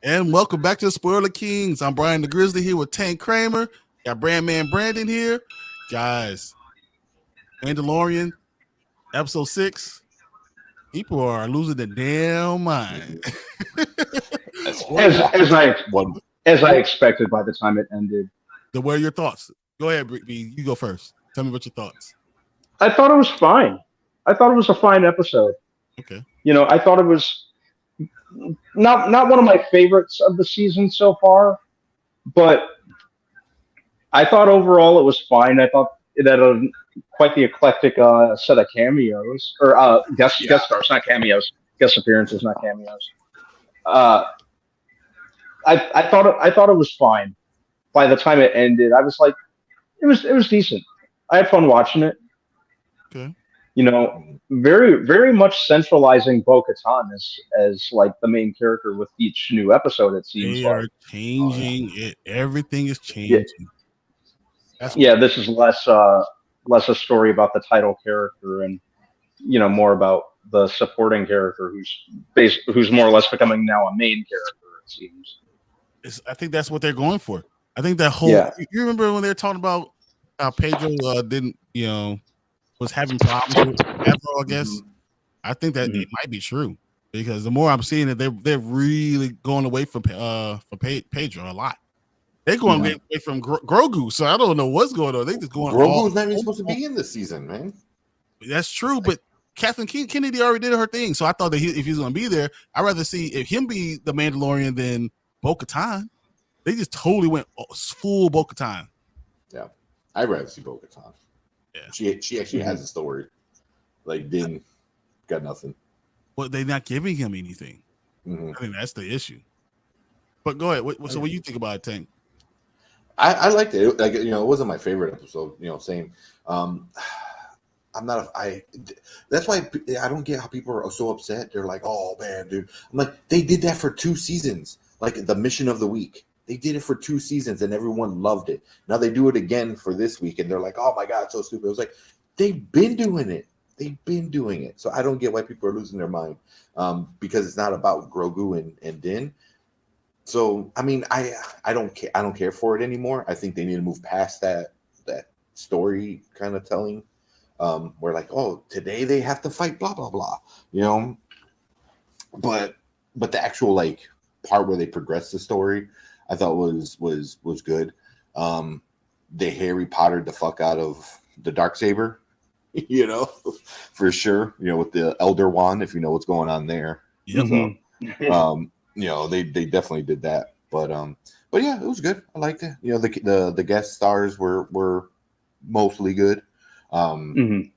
And welcome back to the Spoiler Kings. I'm Brian the Grizzly here with Tank Kramer. Got Brandman Brandon here. Guys, Mandalorian, episode 6. People are losing their damn mind. That's As one. as I One. as I expected by the time it ended. What are your thoughts? Go ahead, B. You go first. Tell me what your thoughts. I thought it was fine. I thought it was a fine episode. Okay. I thought it was not one of my favorites of the season so far, but I thought overall it was fine. I thought it had quite the eclectic set of cameos or guest stars, not cameos, guest appearances, not cameos. Uh, I thought it was fine. By the time it ended, I was like, it was decent. I had fun watching it. Okay. Very very much centralizing Bo-Katan as like the main character with each new episode. It seems They like. are changing it. Everything is Yeah, changing. That's yeah. This is less a story about the title character and more about the supporting character who's more or less becoming now a main character. It seems. I think that's what they're going for. I think that whole. Yeah. You remember when they were talking about how Pedro didn't, was having problems with Afro, I guess. Mhm. I think that Mhm. it might be true because the more I'm seeing it, they're really going away from Pedro a lot. They're going Yeah. away from Grogu, so I don't know what's going on. They just going Grogu's not even supposed to be in this season, man. That's true, but Kathleen Kennedy already did her thing, so I thought that if he's going to be there, I'd rather see him be the Mandalorian than Bo-Katan. They just totally went full Bo-Katan. Yeah, I'd rather see Bo-Katan. Yeah. She actually has a story. Like, Din got nothing. Well, they're not giving him anything. Mm-hmm. I think that's the issue. But go ahead. So what do you think about it, Tank? I liked it. Like, it wasn't my favorite episode. Same. I'm not. That's why I don't get how people are so upset. They're like, "Oh man, dude." I'm like, they did that for 2 seasons. Like the mission of the week, they did it for 2 seasons, and everyone loved it. Now they do it again for this week, and they're like, "Oh my god, it's so stupid." I was like, they've been doing it. They've been doing it. So I don't get why people are losing their mind. Because it's not about Grogu and Din. So I mean, I don't care. I don't care for it anymore. I think they need to move past that story kind of telling. We're like, oh, today they have to fight, blah blah blah, But the actual like part where they progress the story, I thought was good. They Harry Pottered the fuck out of the Darksaber, for sure. With the Elder Wand, if you know what's going on there. Yep. So, they definitely did that. But yeah, it was good. I liked it. The guest stars were mostly good. Mhm.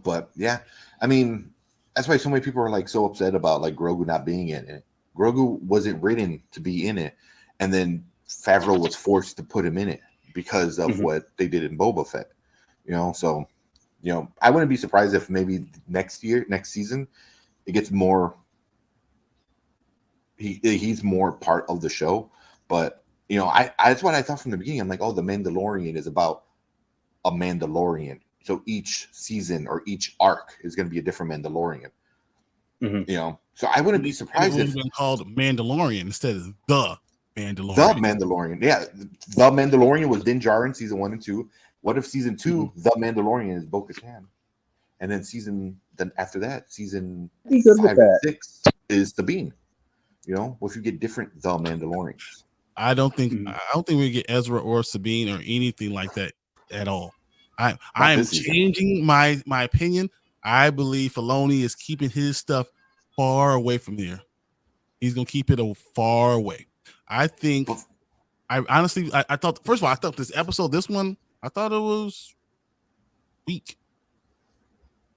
But yeah, I mean, that's why so many people are like so upset about like Grogu not being in it. Grogu wasn't written to be in it, and then Favreau was forced to put him in it because of what they did in Boba Fett. So I wouldn't be surprised if maybe next season, it gets more. He's more part of the show, but that's what I thought from the beginning. I'm like, oh, the Mandalorian is about a Mandalorian. So each season or each arc is going to be a different Mandalorian. So I wouldn't be surprised if been called Mandalorian instead of the Mandalorian. The Mandalorian, yeah, the Mandalorian was Din Djarin season 1 and 2. What if season 2, the Mandalorian is Bo-Katan, and then after that, season 5 and 6 is Sabine. What if you get different the Mandalorians? I don't think we get Ezra or Sabine or anything like that at all. I am changing my opinion. I believe Filoni is keeping his stuff far away from here. He's gonna keep it far away. I think. I honestly, I thought. First of all, I thought this episode, I thought it was weak.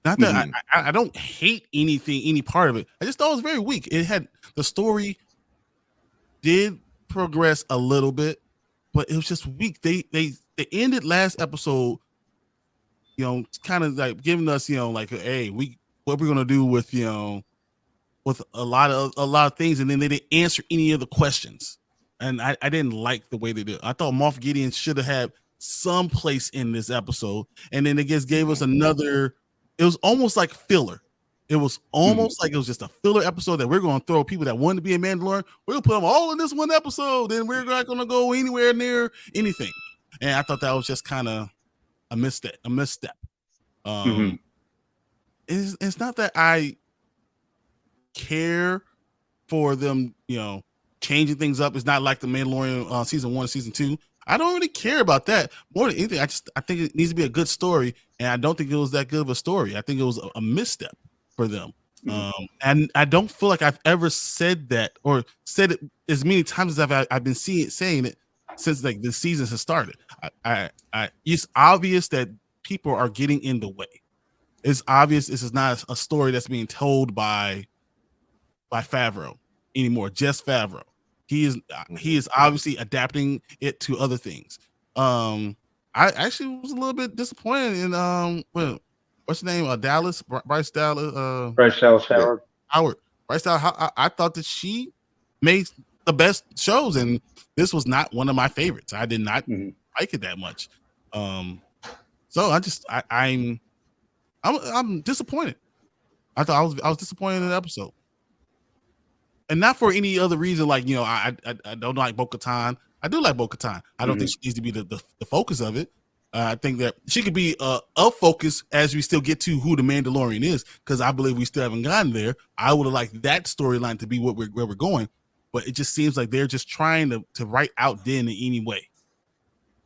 Not that I don't hate any part of it. I just thought it was very weak. It had the story did progress a little bit, but it was just weak. They ended last episode, kind of like giving us, like, hey, what we're gonna do with with a lot of things, and then they didn't answer any of the questions, and I didn't like the way they did. I thought Moff Gideon should have had some place in this episode, and then it just gave us another. It was almost like filler. It was almost like it was just a filler episode that we're going to throw people that wanted to be a Mandalorian. We're going to put them all in this one episode, and we're not going to go anywhere near anything. And I thought that was just kind of a misstep. It's not that I care for them, changing things up. It's not like the Mandalorian season 1 and season 2. I don't really care about that more than anything. I think it needs to be a good story, and I don't think it was that good of a story. I think it was a misstep for them. And I don't feel like I've ever said that or said it as many times as I've been saying it since like the season has started. It's obvious that people are getting in the way. It's obvious this is not a story that's being told by Favreau anymore. Just Favreau. He is obviously adapting it to other things. I actually was a little bit disappointed in what's the name? Dallas, Bryce Dallas, Bryce Dallas Howard. Bryce Dallas. I thought that she made the best shows, and this was not one of my favorites. I did not like it that much. So I'm disappointed. I thought I was disappointed in the episode, and not for any other reason. Like I don't like Bo-Katan. I do like Bo-Katan. I don't think she needs to be the focus of it. I think that she could be a focus as we still get to who the Mandalorian is, because I believe we still haven't gotten there. I would have liked that storyline to be where we're going, but it just seems like they're just trying to write out Din in any way,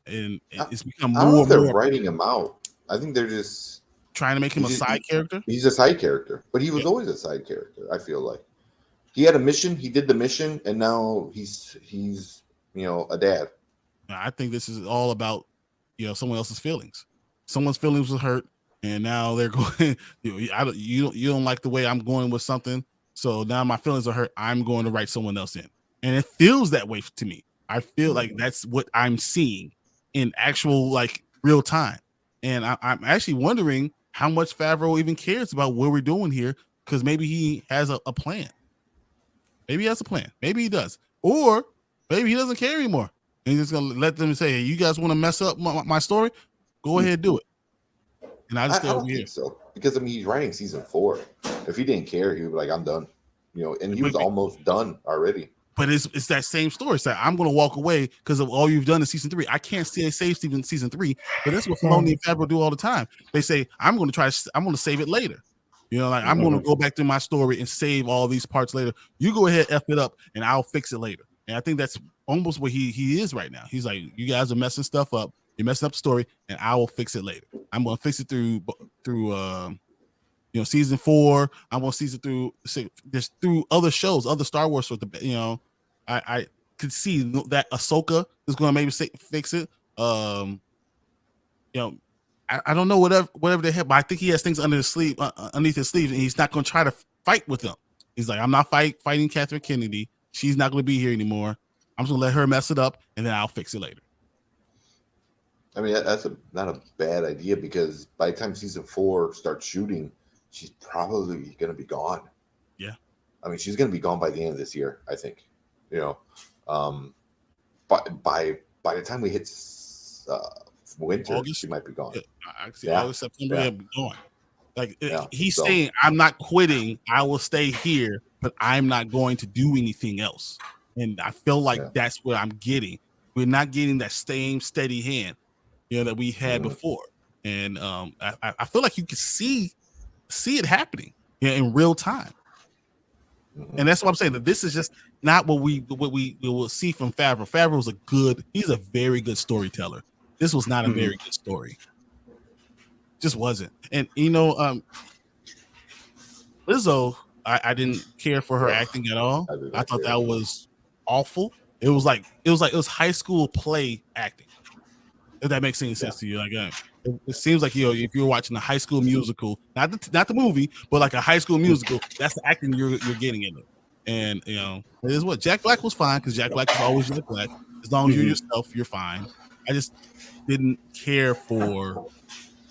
and it's become more. I don't know if they're writing him out. I think they're just trying to make him a side character. He's a side character, but he was always a side character. I feel like he had a mission. He did the mission, and now he's a dad. I think this is all about someone else's feelings. Someone's feelings was hurt, and now they're going. You don't like the way I'm going with something, so now my feelings are hurt. I'm going to write someone else in, and it feels that way to me. I feel like that's what I'm seeing in actual like real time, and I'm actually wondering how much Favreau even cares about what we're doing here, because maybe he has a plan. Maybe he has a plan. Maybe he does. Or maybe he doesn't care anymore. And he's just going to let them say, hey, you guys want to mess up my story? Go ahead and do it. And I just stay over here. Think so. Because, he's writing season 4. If he didn't care, he would be like, I'm done. And he was almost done already. But it's that same story. It's like, I'm going to walk away because of all you've done in season 3. I can't save season 3, but that's what Filoni and Favreau do all the time. They say, I'm going to save it later. I'm going to go back to my story and save all these parts later. You go ahead, F it up, and I'll fix it later. And I think that's almost what he is right now. He's like, you guys are messing stuff up. You're messing up the story, and I will fix it later. I'm going to fix it through season 4. I'm going to season through other shows, other Star Wars. I could see that Ahsoka is going to maybe fix it. I don't know whatever they have, but I think he has things underneath his sleeve, and he's not going to try to fight with them. He's like, I'm not fighting Catherine Kennedy. She's not going to be here anymore. I'm just going to let her mess it up, and then I'll fix it later. That's not a bad idea, because by the time season 4 starts shooting, she's probably going to be gone. Yeah. She's going to be gone by the end of this year, I think. But by the time we hit winter, August, she might be gone. August, September, he'll be gone. Like he's saying, I'm not quitting. I will stay here, but I'm not going to do anything else. And I feel like that's what I'm getting. We're not getting that same steady hand, that we had before. And I feel like you can see it happening in real time. And that's what I'm saying, that this is just not what we will see from Favreau. He's a very good storyteller. This was not a very good story. Just wasn't. And Lizzo, I didn't care for her acting at all. I thought that was awful. It was high school play acting. If that makes any sense to you, it seems like if you're watching a high school musical, not the movie, but like a high school musical, that's the acting you're getting in it. And it is what Jack Black was fine, because Jack Black is always Jack Black. As long as you're yourself, you're fine. I just didn't care for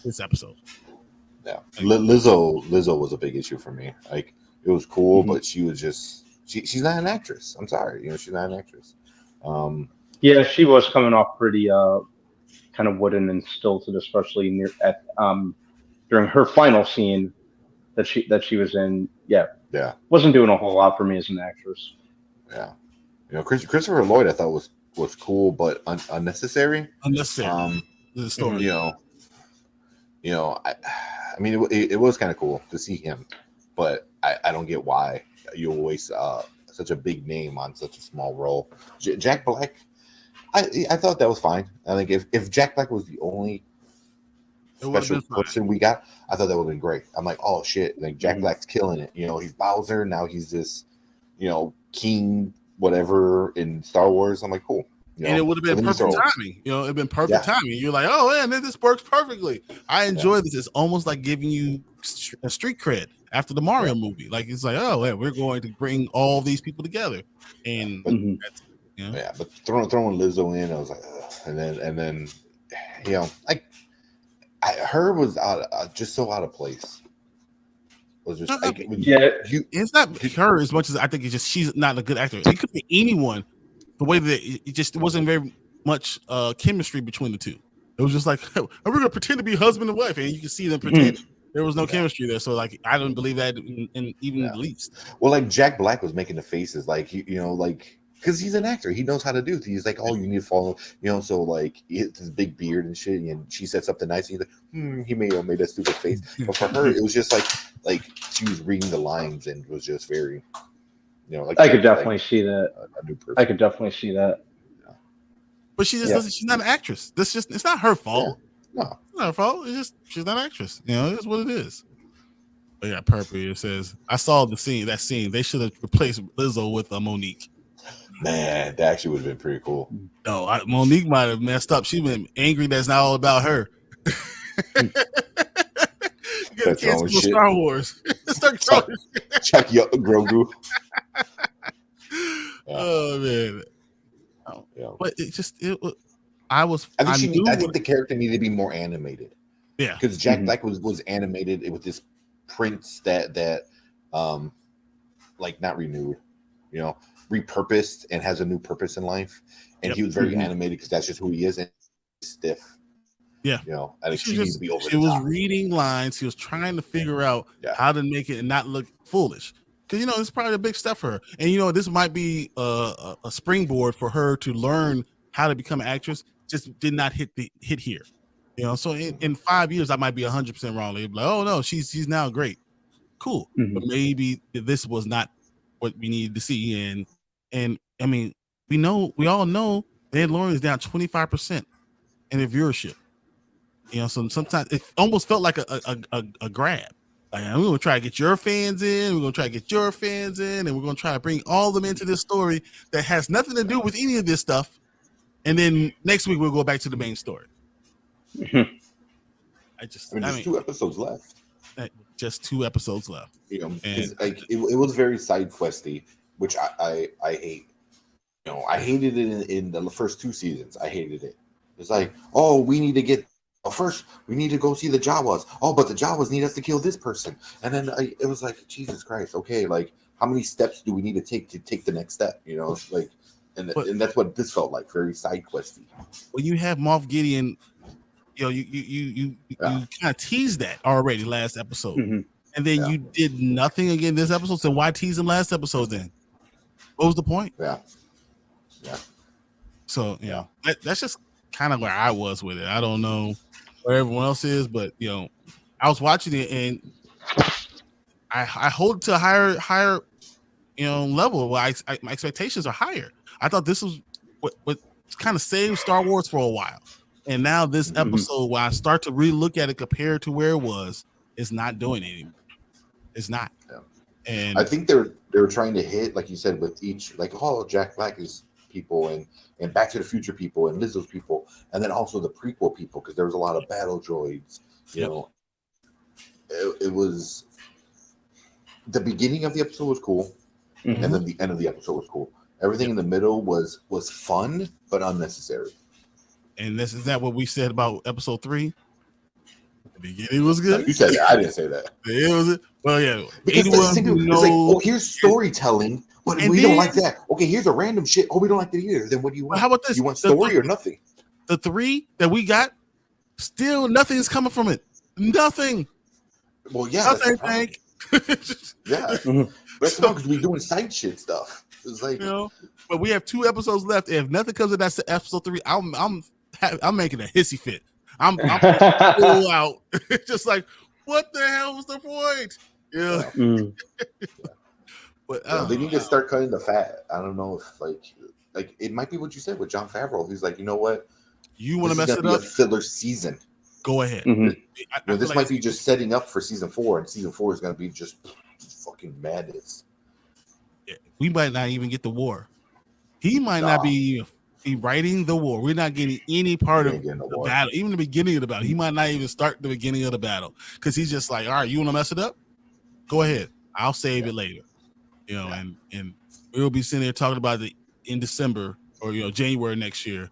this episode. Yeah, Lizzo was a big issue for me. Like, it was cool, but she was just she's not an actress. I'm sorry, she's not an actress. Yeah, she was coming off pretty kind of wooden and stilted, especially during her final scene that she was in, yeah, wasn't doing a whole lot for me as an actress. Yeah, Christopher Lloyd I thought was cool, but unnecessary. Unnecessary. The story. I mean, it was kind of cool to see him, but I don't get why you waste such a big name on such a small role. Jack Black, I thought that was fine. I think if Jack Black was the only special person we got, I thought that would have been great. I'm like, oh shit, like Jack Black's killing it. He's Bowser, now he's this, king whatever in Star Wars. I'm like, cool. And it would have been perfect timing. It'd been perfect timing. You're like, oh man, this works perfectly. I enjoy this. It's almost like giving you a street cred after the Mario movie. Like it's like, oh yeah, we're going to bring all these people together. And but throwing Lizzo in, I was like, ugh. and then her was just so out of place. Was just it's not her as much as I think it's just she's not a good actor. It could be anyone. The way that it wasn't very much chemistry between the two. It was just like, we're gonna pretend to be husband and wife, and you can see them pretend. There was no chemistry there, so like I don't believe that in even the least. Well, like Jack Black was making the faces, like like because he's an actor, he knows how to do it. He's like, oh, you need to follow, so like he hits his big beard and shit, and she said something nice, and he's like, he may have made that stupid face, but for her, it was just like she was reading the lines and was just very. I could definitely see that. I could definitely see that. Yeah. But she just doesn't. She's not an actress. It's not her fault. Yeah. No, it's not her fault. It's just she's not an actress. It's what it is. But yeah, Purple. It says I saw that scene. They should have replaced Lizzo with Monique. Man, that actually would have been pretty cool. No, Monique might have messed up. She's been angry. That's not all about her. That's wrong with shit. Star Wars. Chuck Grogu. Oh man. But I think the character needed to be more animated. Yeah. Because Jack Black was animated with this prince that like not renewed, repurposed and has a new purpose in life. And he was very animated because that's just who he is, and stiff. Yeah, I think she needs to be over. She was reading lines. She was trying to figure out how to make it and not look foolish. Because it's probably a big step for her. And this might be a springboard for her to learn how to become an actress. Just did not hit here. So in 5 years I might be 100% wrong. They'd be like, oh no, she's now great, cool. But maybe this was not what we needed to see. And I mean, we all know Mandalorian is down 25% in their viewership. So sometimes it almost felt like a grab. Like, we're going to try to get your fans in, we're going to try to get your fans in, and we're going to try to bring all of them into this story that has nothing to do with any of this stuff. And then next week, we'll go back to the main story. There's 2 episodes left. Just 2 episodes left. And it was very side questy, which I hate. I hated it in the first 2 seasons. I hated it. It's like, oh, we need to get. First, we need to go see the Jawas. Oh, but the Jawas need us to kill this person. And then it was like, Jesus Christ. Okay, like how many steps do we need to take the next step? Like, and that's what this felt like, very side questy. When you have Moff Gideon, you kind of teased that already last episode, and then you did nothing again this episode. So why tease him last episode then? What was the point? Yeah. So that's just kind of where I was with it. I don't know where everyone else is, but I was watching it and I hold it to a higher level. Where my expectations are higher. I thought this was what kind of saved Star Wars for a while, and now this episode, when I start to really look at it compared to where it was, it's not doing it anymore. It's not. Yeah. And I think they were trying to hit, like you said, with each, like, oh, Jack Black is people and Back to the Future people and Lizzo's people, and then also the prequel people, because there was a lot of battle droids. It was the beginning of the episode was cool, and then the end of the episode was cool. Everything in the middle was fun but unnecessary. And is that what we said about episode 3? The beginning was good. You said that. I didn't say that. It was. Well, yeah. Because it's like, oh, here's storytelling, but we don't like that. Okay, here's a random shit. Oh, we don't like that either. Then what do you want? How about this? You want story or nothing? The 3 that we got, still nothing is coming from it. Nothing. Well, yeah. Nothing, Hank. Yeah, that's because we're doing side shit stuff. It's like, but we have 2 episodes left. If nothing comes of that episode 3, I'm making a hissy fit. I'm full out. Just like, what the hell was the point? Yeah. But they need to start cutting the fat. I don't know if like it might be what you said with Jon Favreau. He's like, you know what? You want to mess it up? Be a filler season. Go ahead. This might be just setting up for season 4, and season 4 is going to be just fucking madness. Yeah, we might not even get the war. He might not be writing the war. We're not getting any part of the battle, even the beginning of the battle. He might not even start the beginning of the battle because he's just like, all right, you want to mess it up? Go ahead. I'll save it later. And we'll be sitting there talking about it in December or January next year.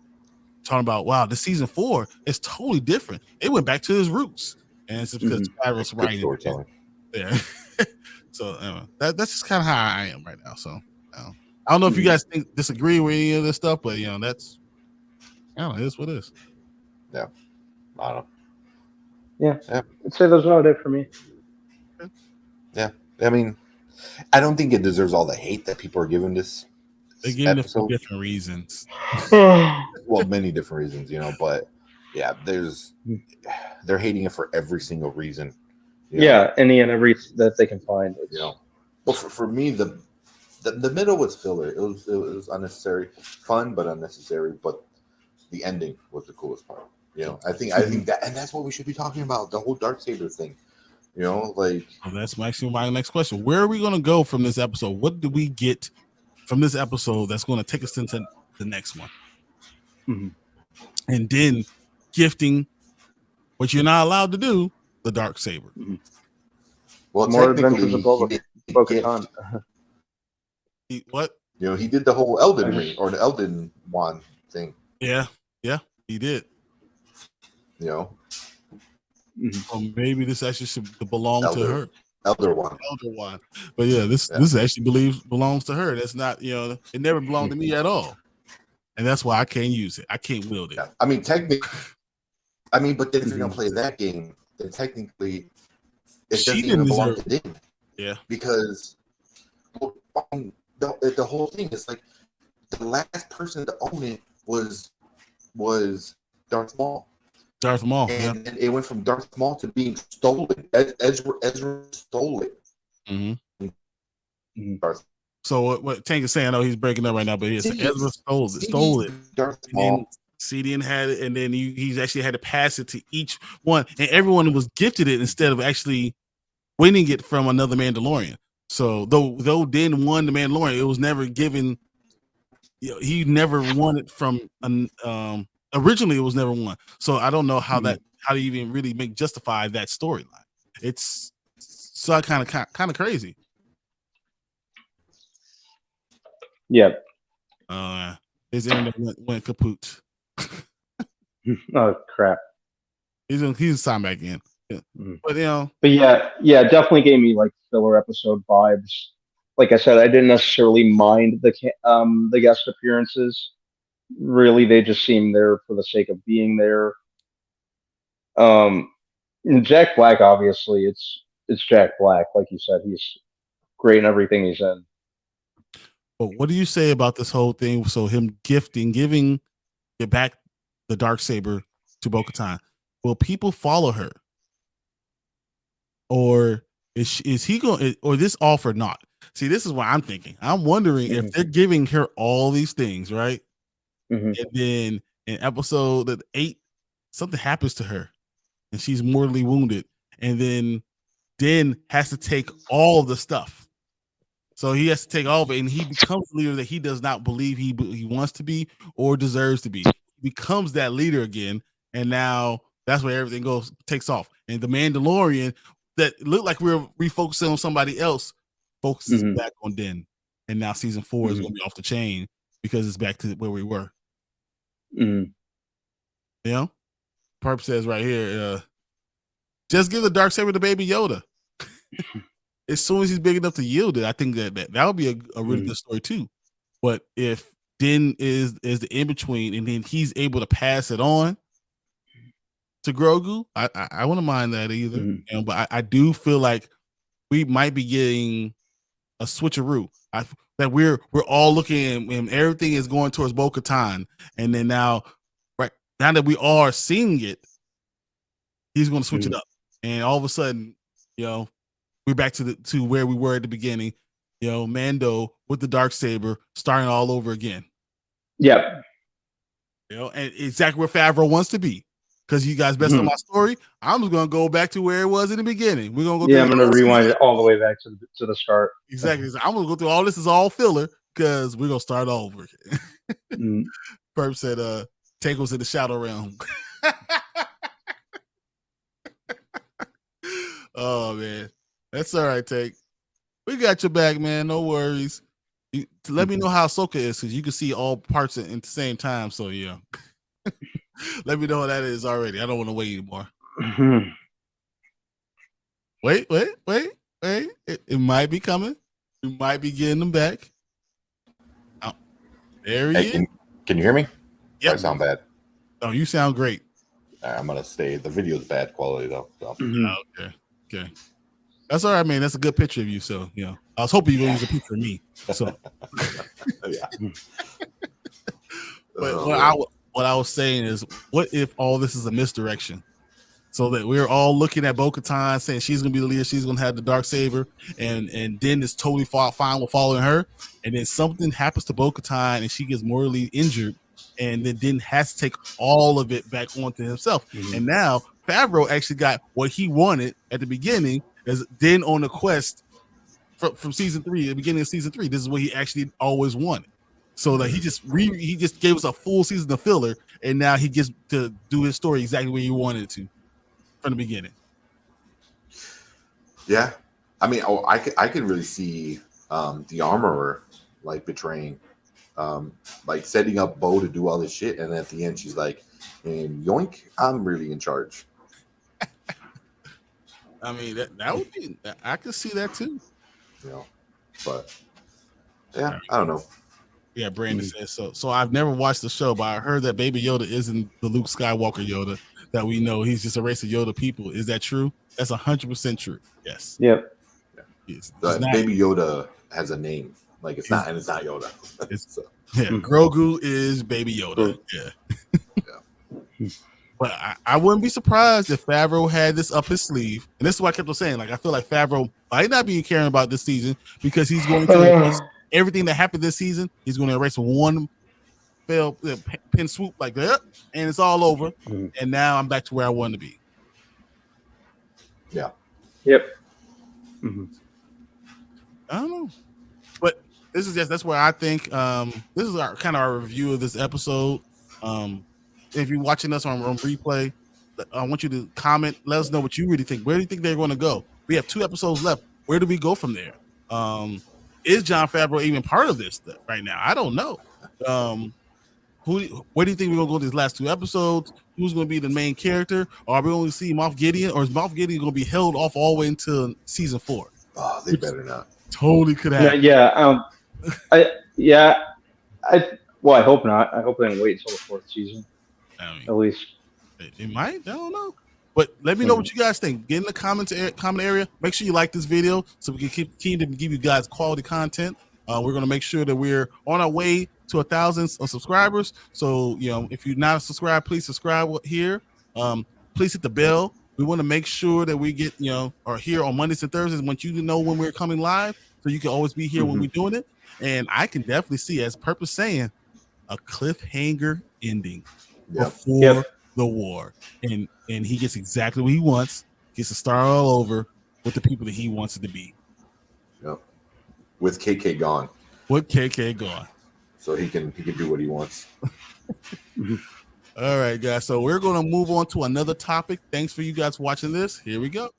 Talking about, wow, the season 4 is totally different. It went back to his roots, and it's because Favreau's writing. Yeah. So that's just kind of how I am right now. So I don't know if you guys disagree with any of this stuff, but that's it's what it is. Yeah, I don't know. Yeah, I'd say those are it for me. Yeah, I mean, I don't think it deserves all the hate that people are giving this. They're giving it for different reasons. Well, many different reasons, but yeah, they're hating it for every single reason. Any and every that they can find. Well, for me, the middle was filler. It was unnecessary, fun but unnecessary. But the ending was the coolest part. I think that, and that's what we should be talking about. The whole Darksaber thing. That's actually my next question. Where are we going to go from this episode? What do we get from this episode that's going to take us into the next one? And then gifting what you're not allowed to do, the Darksaber. Well, more adventures of Bo-Katan. What? He did the whole Elden ring or the Elden wand thing. Yeah, he did. Well, maybe this actually should belong to her. Elder wand. But this actually belongs to her. That's not, it never belonged to me at all. And that's why I can't use it. I can't wield it. Yeah. I mean, technically, but then if you're going to play that game, then technically it doesn't even belong to Din. Yeah. Because the whole thing is like the last person to own it was Darth Maul. And it went from Darth Maul to being stolen. Ezra stole it. So what Tank is saying, I know he's breaking up right now, but Ezra stole it. Darth Maul. CDN had it, and then he's actually had to pass it to each one, and everyone was gifted it instead of actually winning it from another Mandalorian. So though Din won the Mandalorian, it was never given. He never won it from originally. It was never won. So I don't know how to even really justify that storyline. It's so kind of crazy. Yep. His internet went kaput. Oh crap! He's signed back in. Yeah. But definitely gave me like filler episode vibes. Like I said, I didn't necessarily mind the guest appearances. Really, they just seemed there for the sake of being there. Jack Black, obviously, it's Jack Black. Like you said, he's great in everything he's in. But what do you say about this whole thing? So him giving it back the Darksaber to Bo-Katan. Will people follow her, or is he going, or this offer not? See, this is what I'm thinking. I'm wondering if they're giving her all these things, right? And then in episode 8, something happens to her, and she's mortally wounded, and then Din has to take all the stuff. So he has to take all of it, and he becomes the leader that he does not believe he wants to be or deserves to be. He becomes that leader again, and now that's where everything takes off. And the Mandalorian that looked like we were refocusing on somebody else focuses back on Din, and now season 4 is going to be off the chain because it's back to where we were. Perp says right here, just give the Darksaber to Baby Yoda. As soon as he's big enough to yield it, I think that would be a really good story too. But if Din is the in between, and then he's able to pass it on to Grogu, I wouldn't mind that either. But I do feel like we might be getting a switcheroo. That we're all looking and everything is going towards Bo-Katan, and then now that we are seeing it, he's going to switch it up, and all of a sudden, we're back to where we were at the beginning. Mando with the Darksaber starting all over again. Yep. And exactly where Favreau wants to be. Because you guys messed up my story, I'm just gonna go back to where it was in the beginning. We're gonna go. Yeah, I'm gonna rewind it all the way back to the start. Exactly. I'm gonna go through all this is all filler because we're gonna start all over again. Perp said, "Tank was in the shadow realm." Oh man, that's all right, Tank. We got your back, man. No worries. Let me know how Ahsoka is because you can see all parts at the same time. So yeah. Let me know what that is already. I don't want to wait anymore. Wait. It might be coming. We might be getting them back. Oh, there he is. Can you hear me? Yeah. I sound bad. Oh, you sound great. I'm going to stay. The video's bad quality, though. So. Okay. That's all right, man. That's a good picture of you. So, I was hoping you were going to use a picture of me. So, yeah. But what I was saying is, what if all this is a misdirection? So that we're all looking at Bo-Katan saying she's going to be the leader, she's going to have the Darksaber, and then it's totally fine with following her, and then something happens to Bo-Katan and she gets mortally injured, and then has to take all of it back onto himself. And now Favreau actually got what he wanted at the beginning, as then on the quest from season 3, the beginning of season 3. This is what he actually always wanted. So that he just gave us a full season of filler, and now he gets to do his story exactly where he wanted it to from the beginning. Yeah, I mean, I could really see the armorer like betraying, like setting up Bo to do all this shit, and at the end she's like, "And yoink, I'm really in charge." I mean, that would be. I could see that too. But yeah, I don't know. Yeah, Brandon says so. So I've never watched the show, but I heard that Baby Yoda isn't the Luke Skywalker Yoda that we know. He's just a race of Yoda people. Is that true? That's 100% true. Yes. Yep. It's Baby Yoda has a name. Like it's not Yoda. Grogu is Baby Yoda. Yeah. But I wouldn't be surprised if Favreau had this up his sleeve. And this is what I kept on saying. Like I feel like Favreau might not be caring about this season because he's going to everything that happened this season, he's going to erase one pin swoop like that, and it's all over. And now I'm back to where I wanted to be. Yeah. Yep. I don't know, but that's where I think this is our kind of our review of this episode. If you're watching us on replay, I want you to comment. Let us know what you really think. Where do you think they're going to go? We have 2 episodes left. Where do we go from there? Is Jon Favreau even part of this right now? I don't know. Where do you think we're going to go these last 2 episodes? Who's going to be the main character? Or are we only see Moff Gideon? Or is Moff Gideon going to be held off all the way until season 4? Oh, they better not. Totally could happen. I hope not. I hope they don't wait until the 4th season. At least. It might. I don't know. But let me know what you guys think. Get in the comment area. Make sure you like this video so we can keep keen to give you guys quality content. We're going to make sure that we're on our way to 1,000 subscribers. So, if you're not subscribed, please subscribe here. Please hit the bell. We want to make sure that we get, are here on Mondays and Thursdays. Want you to know when we're coming live so you can always be here when we're doing it. And I can definitely see, as Purpose saying, a cliffhanger ending before the war. And he gets exactly what he wants. Gets to start all over with the people that he wants it to be. Yep. With KK gone. With KK gone. So he can do what he wants. All right, guys. So we're going to move on to another topic. Thanks for you guys watching this. Here we go.